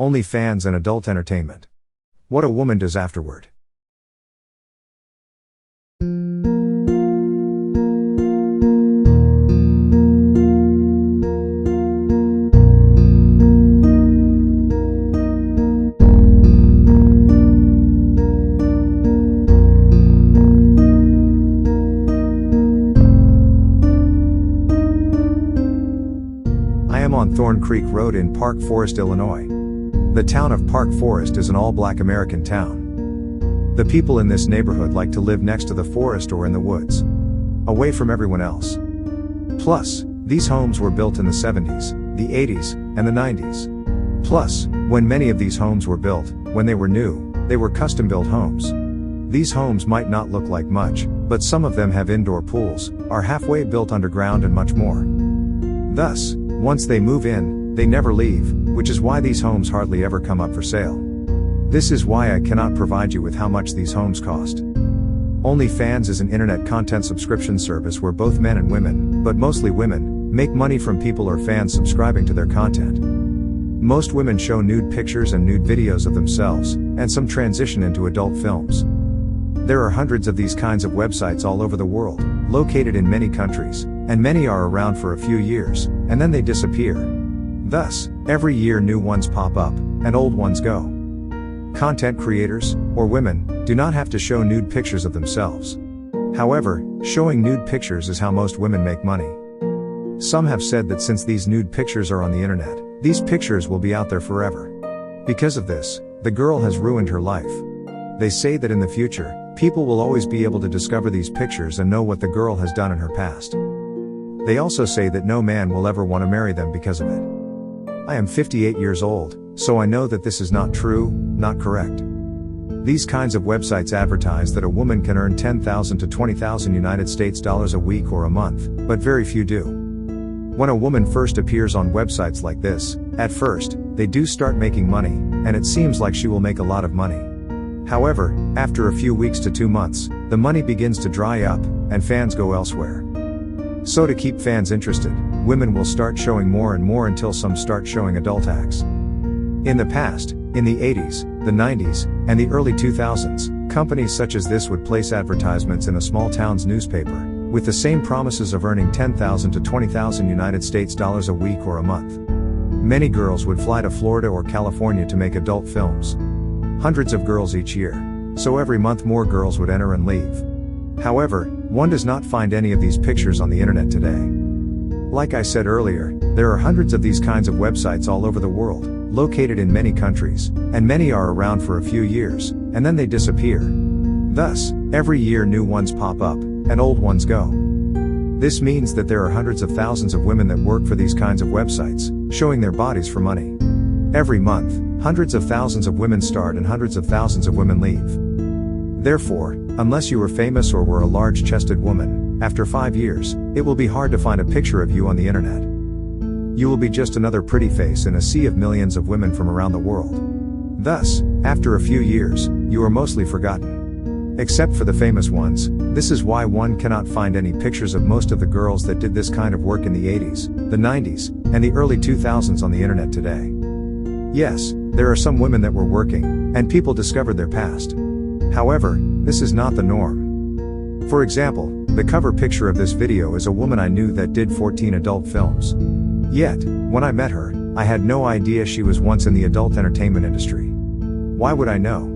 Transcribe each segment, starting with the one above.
OnlyFans and Adult entertainment. What a woman does afterward. I am on Thorn Creek Road in Park Forest, Illinois. The town of Park Forest is an all-black American town. The people in this neighborhood like to live next to the forest or in the woods, away from everyone else. Plus, these homes were built in the 70s, the 80s, and the 90s. Plus, when many of these homes were built, when they were new, they were custom-built homes. These homes might not look like much, but some of them have indoor pools, are halfway built underground and much more. Thus, once they move in, they never leave, which is why these homes hardly ever come up for sale. This is why I cannot provide you with how much these homes cost. OnlyFans is an internet content subscription service where both men and women, but mostly women, make money from people or fans subscribing to their content. Most women show nude pictures and nude videos of themselves, and some transition into adult films. There are hundreds of these kinds of websites all over the world, located in many countries, and many are around for a few years, and then they disappear. Thus, every year new ones pop up, and old ones go. Content creators, or women, do not have to show nude pictures of themselves. However, showing nude pictures is how most women make money. Some have said that since these nude pictures are on the internet, these pictures will be out there forever. Because of this, the girl has ruined her life. They say that in the future, people will always be able to discover these pictures and know what the girl has done in her past. They also say that no man will ever want to marry them because of it. I am 58 years old, so I know that this is not true, not correct. These kinds of websites advertise that a woman can earn $10,000 to $20,000 United States dollars a week or a month, but very few do. When a woman first appears on websites like this, at first, they do start making money, and it seems like she will make a lot of money. However, after a few weeks to 2 months, the money begins to dry up, and fans go elsewhere. So to keep fans interested, women will start showing more and more until some start showing adult acts. In the past, in the 80s, the 90s, and the early 2000s, companies such as this would place advertisements in a small town's newspaper, with the same promises of earning $10,000 to $20,000 United States dollars a week or a month. Many girls would fly to Florida or California to make adult films. Hundreds of girls each year. So every month more girls would enter and leave. However, one does not find any of these pictures on the internet today. Like I said earlier, there are hundreds of these kinds of websites all over the world, located in many countries, and many are around for a few years, and then they disappear. Thus, every year new ones pop up, and old ones go. This means that there are hundreds of thousands of women that work for these kinds of websites, showing their bodies for money. Every month, hundreds of thousands of women start and hundreds of thousands of women leave. Therefore, unless you were famous or were a large-chested woman, after 5 years, it will be hard to find a picture of you on the internet. You will be just another pretty face in a sea of millions of women from around the world. Thus, after a few years, you are mostly forgotten. Except for the famous ones, this is why one cannot find any pictures of most of the girls that did this kind of work in the 80s, the 90s, and the early 2000s on the internet today. Yes, there are some women that were working, and people discovered their past. However, this is not the norm. For example, the cover picture of this video is a woman I knew that did 14 adult films. Yet, when I met her, I had no idea she was once in the adult entertainment industry. Why would I know?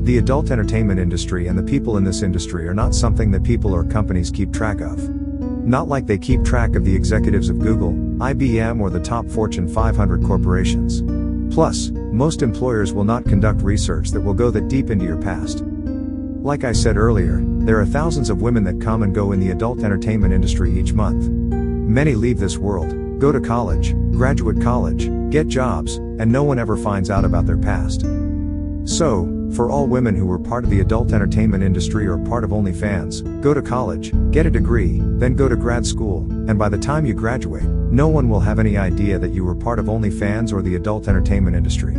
The adult entertainment industry and the people in this industry are not something that people or companies keep track of. Not like they keep track of the executives of Google, IBM or the top Fortune 500 corporations. Plus, most employers will not conduct research that will go that deep into your past. Like I said earlier, there are thousands of women that come and go in the adult entertainment industry each month. Many leave this world, go to college, graduate college, get jobs, and no one ever finds out about their past. So, for all women who were part of the adult entertainment industry or part of OnlyFans, go to college, get a degree, then go to grad school, and by the time you graduate, no one will have any idea that you were part of OnlyFans or the adult entertainment industry.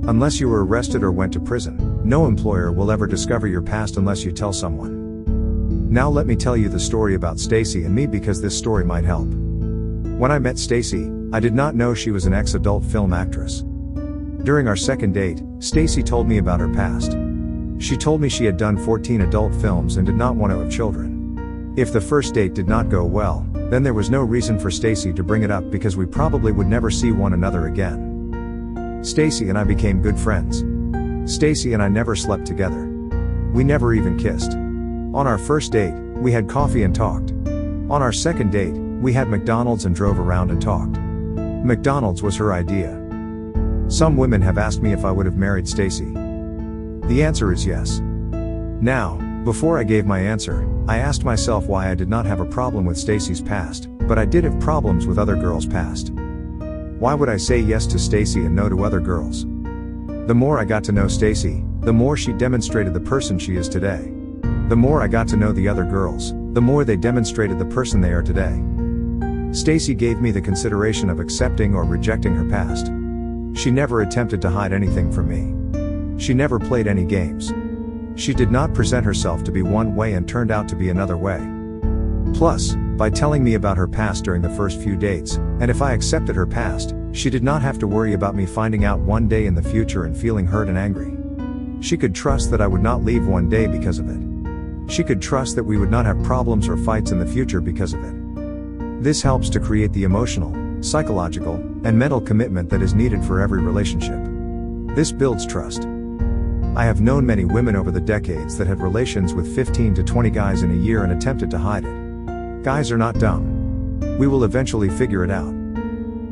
Unless you were arrested or went to prison, no employer will ever discover your past unless you tell someone. Now let me tell you the story about Stacy and me because this story might help. When I met Stacy, I did not know she was an ex-adult film actress. During our second date, Stacy told me about her past. She told me she had done 14 adult films and did not want to have children. If the first date did not go well, then there was no reason for Stacy to bring it up because we probably would never see one another again. Stacy and I became good friends. Stacy and I never slept together. We never even kissed. On our first date, we had coffee and talked. On our second date, we had McDonald's and drove around and talked. McDonald's was her idea. Some women have asked me if I would have married Stacy. The answer is yes. Now, before I gave my answer, I asked myself why I did not have a problem with Stacy's past, but I did have problems with other girls' past. Why would I say yes to Stacy and no to other girls? The more I got to know Stacy, the more she demonstrated the person she is today. The more I got to know the other girls, the more they demonstrated the person they are today. Stacy gave me the consideration of accepting or rejecting her past. She never attempted to hide anything from me. She never played any games. She did not present herself to be one way and turned out to be another way. Plus, by telling me about her past during the first few dates, and if I accepted her past, she did not have to worry about me finding out one day in the future and feeling hurt and angry. She could trust that I would not leave one day because of it. She could trust that we would not have problems or fights in the future because of it. This helps to create the emotional, psychological, and mental commitment that is needed for every relationship. This builds trust. I have known many women over the decades that had relations with 15 to 20 guys in a year and attempted to hide it. Guys are not dumb. We will eventually figure it out.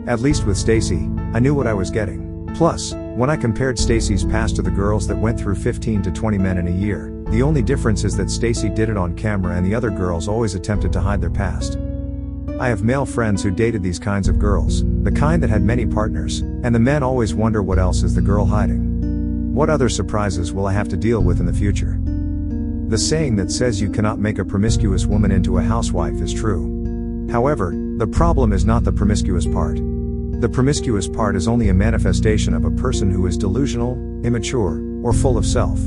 At least with Stacy, I knew what I was getting. Plus, when I compared Stacy's past to the girls that went through 15 to 20 men in a year, the only difference is that Stacy did it on camera and the other girls always attempted to hide their past. I have male friends who dated these kinds of girls, the kind that had many partners, and the men always wonder what else is the girl hiding. What other surprises will I have to deal with in the future? The saying that says you cannot make a promiscuous woman into a housewife is true. However, the problem is not the promiscuous part. The promiscuous part is only a manifestation of a person who is delusional, immature, or full of self.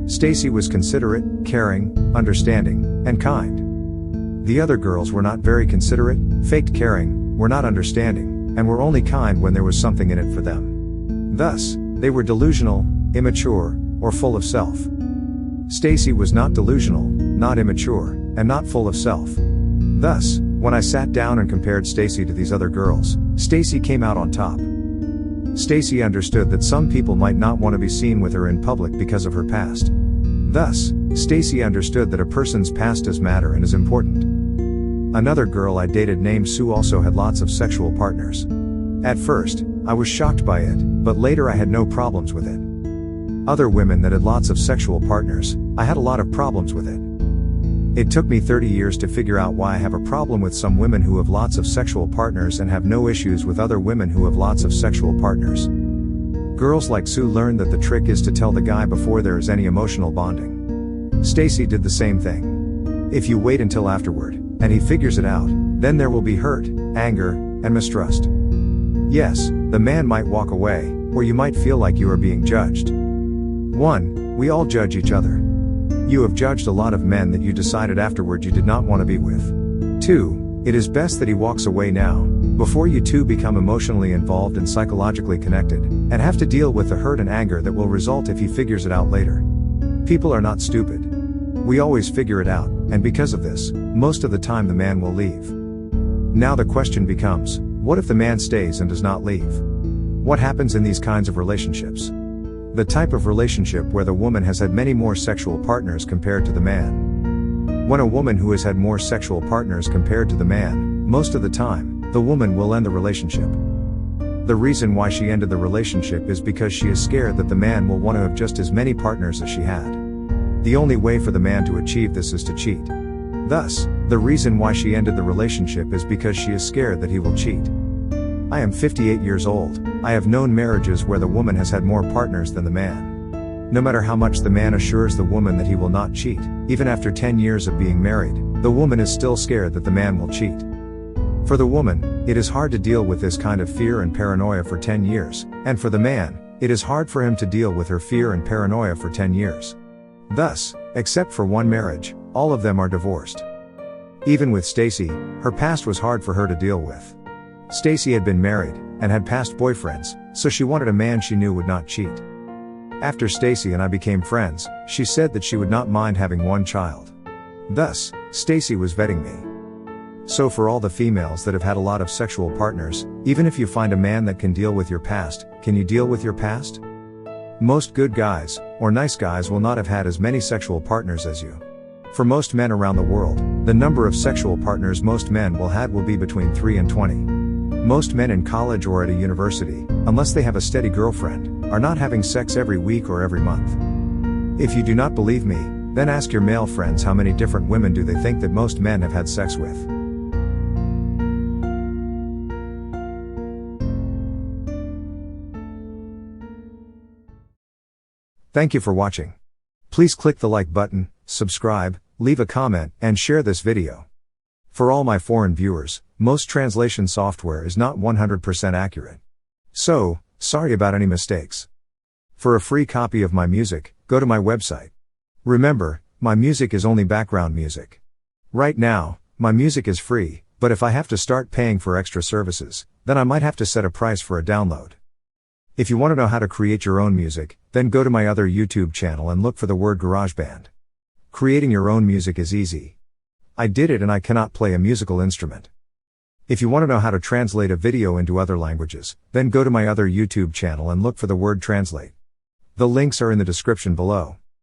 Stacy was considerate, caring, understanding, and kind. The other girls were not very considerate, faked caring, were not understanding, and were only kind when there was something in it for them. Thus, they were delusional, immature, or full of self. Stacy was not delusional, not immature, and not full of self. Thus, when I sat down and compared Stacy to these other girls, Stacy came out on top. Stacy understood that some people might not want to be seen with her in public because of her past. Thus, Stacy understood that a person's past does matter and is important. Another girl I dated named Sue also had lots of sexual partners. At first, I was shocked by it, but later I had no problems with it. Other women that had lots of sexual partners, I had a lot of problems with it. It took me 30 years to figure out why I have a problem with some women who have lots of sexual partners and have no issues with other women who have lots of sexual partners. Girls like Sue learned that the trick is to tell the guy before there is any emotional bonding. Stacy did the same thing. If you wait until afterward, and he figures it out, then there will be hurt, anger, and mistrust. Yes, the man might walk away, or you might feel like you are being judged. 1. We all judge each other. You have judged a lot of men that you decided afterward you did not want to be with. 2. It is best that he walks away now, before you two become emotionally involved and psychologically connected, and have to deal with the hurt and anger that will result if he figures it out later. People are not stupid. We always figure it out, and because of this, most of the time the man will leave. Now the question becomes, what if the man stays and does not leave? What happens in these kinds of relationships? The type of relationship where the woman has had many more sexual partners compared to the man. When a woman who has had more sexual partners compared to the man, most of the time, the woman will end the relationship. The reason why she ended the relationship is because she is scared that the man will want to have just as many partners as she had. The only way for the man to achieve this is to cheat. Thus, the reason why she ended the relationship is because she is scared that he will cheat. I am 58 years old. I have known marriages where the woman has had more partners than the man. No matter how much the man assures the woman that he will not cheat, even after 10 years of being married, the woman is still scared that the man will cheat. For the woman, it is hard to deal with this kind of fear and paranoia for 10 years, and for the man, it is hard for him to deal with her fear and paranoia for 10 years. Thus, except for one marriage, all of them are divorced. Even with Stacy, her past was hard for her to deal with. Stacy had been married, and had past boyfriends, So she wanted a man she knew would not cheat. After Stacy and I became friends, she said that she would not mind having one child. Thus, Stacy was vetting me. So for all the females that have had a lot of sexual partners, even if you find a man that can deal with your past, can you deal with your past? Most good guys, or nice guys, will not have had as many sexual partners as you. For most men around the world, the number of sexual partners most men will have will be between 3 and 20. Most men in college or at a university, unless they have a steady girlfriend, are not having sex every week or every month. If you do not believe me, then ask your male friends how many different women do they think that most men have had sex with. Thank you for watching. Please click the like button, subscribe, leave a comment, and share this video. For all my foreign viewers, most translation software is not 100% accurate. So, sorry about any mistakes. For a free copy of my music, go to my website. Remember, my music is only background music. Right now, my music is free, but if I have to start paying for extra services, then I might have to set a price for a download. If you want to know how to create your own music, then go to my other YouTube channel and look for the word Garageband. Creating your own music is easy. I did it and I cannot play a musical instrument. If you want to know how to translate a video into other languages, then go to my other YouTube channel and look for the word translate. The links are in the description below.